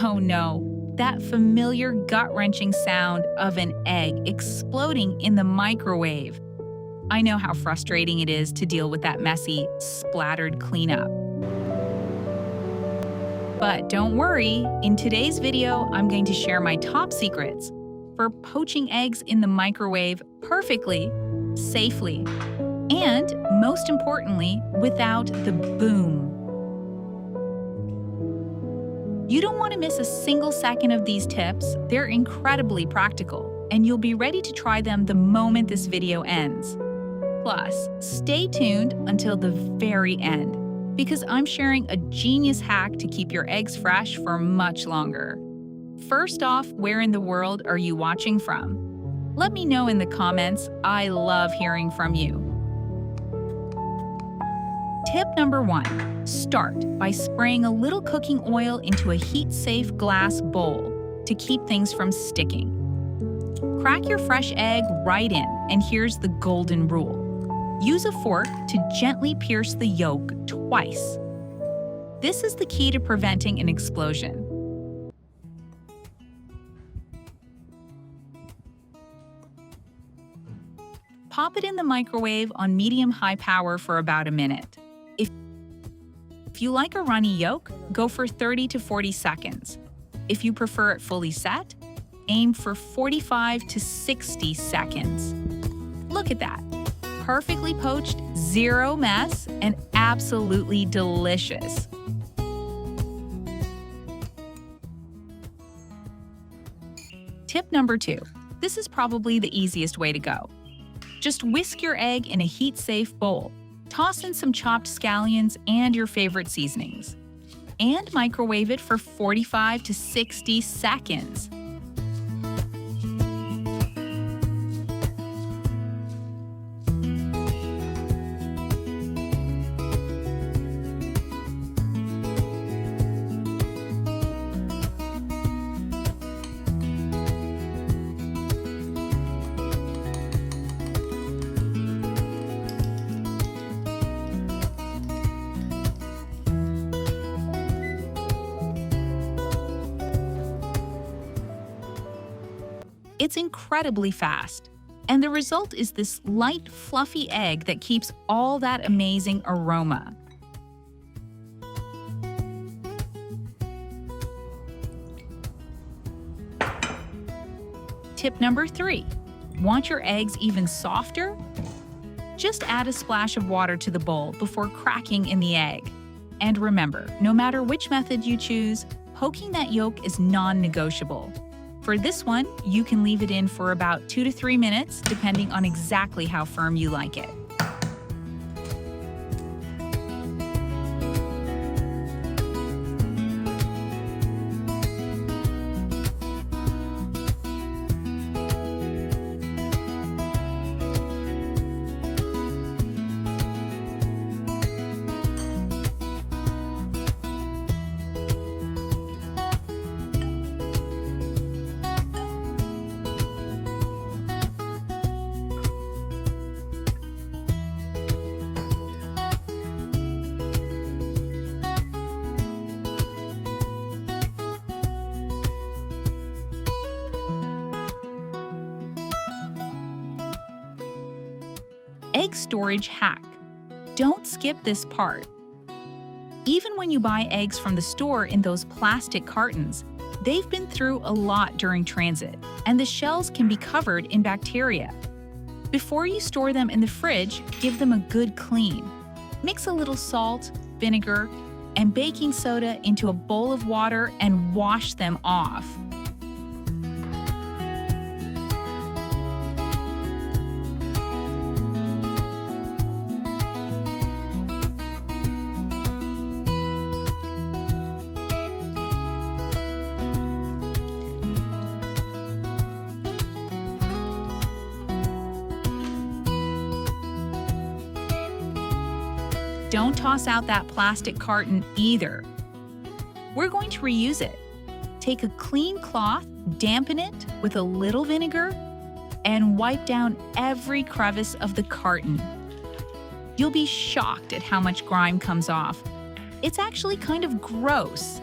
Oh no, that familiar gut-wrenching sound of an egg exploding in the microwave. I know how frustrating it is to deal with that messy, splattered cleanup. But don't worry, in today's video, I'm going to share my top secrets for poaching eggs in the microwave perfectly, safely, and most importantly, without the boom. You don't want to miss a single second of these tips. They're incredibly practical, and you'll be ready to try them the moment this video ends. Plus, stay tuned until the very end, because I'm sharing a genius hack to keep your eggs fresh for much longer. First off, where in the world are you watching from? Let me know in the comments. I love hearing from you. Tip number 1. Start by spraying a little cooking oil into a heat-safe glass bowl to keep things from sticking. Crack your fresh egg right in, and here's the golden rule. Use a fork to gently pierce the yolk twice. This is the key to preventing an explosion. Pop it in the microwave on medium-high power for about a minute. If you like a runny yolk, go for 30 to 40 seconds. If you prefer it fully set, aim for 45 to 60 seconds. Look at that. Perfectly poached, zero mess, and absolutely delicious. Tip number 2. This is probably the easiest way to go. Just whisk your egg in a heat-safe bowl. Toss in some chopped scallions and your favorite seasonings. And microwave it for 45 to 60 seconds. It's incredibly fast, and the result is this light, fluffy egg that keeps all that amazing aroma. Tip number 3. Want your eggs even softer? Just add a splash of water to the bowl before cracking in the egg. And remember, no matter which method you choose, poking that yolk is non-negotiable. For this one, you can leave it in for about 2 to 3 minutes, depending on exactly how firm you like it. Egg storage hack. Don't skip this part. Even when you buy eggs from the store in those plastic cartons, they've been through a lot during transit, and the shells can be covered in bacteria. Before you store them in the fridge, give them a good clean. Mix a little salt, vinegar, and baking soda into a bowl of water and wash them off. Don't toss out that plastic carton either. We're going to reuse it. Take a clean cloth, dampen it with a little vinegar, and wipe down every crevice of the carton. You'll be shocked at how much grime comes off. It's actually kind of gross.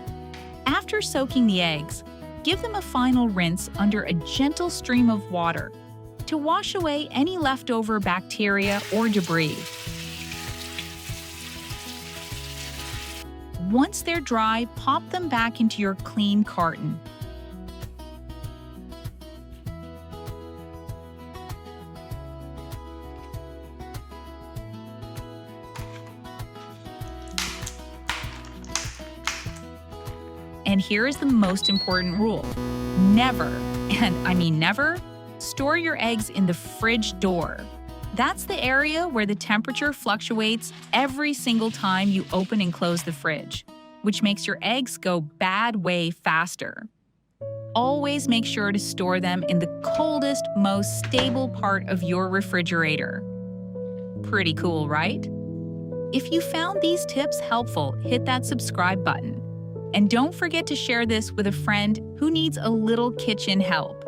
After soaking the eggs, give them a final rinse under a gentle stream of water to wash away any leftover bacteria or debris. Once they're dry, pop them back into your clean carton. And here is the most important rule. Never, and I mean never, store your eggs in the fridge door. That's the area where the temperature fluctuates every single time you open and close the fridge, which makes your eggs go bad way faster. Always make sure to store them in the coldest, most stable part of your refrigerator. Pretty cool, right? If you found these tips helpful, hit that subscribe button. And don't forget to share this with a friend who needs a little kitchen help.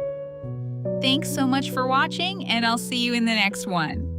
Thanks so much for watching, and I'll see you in the next one.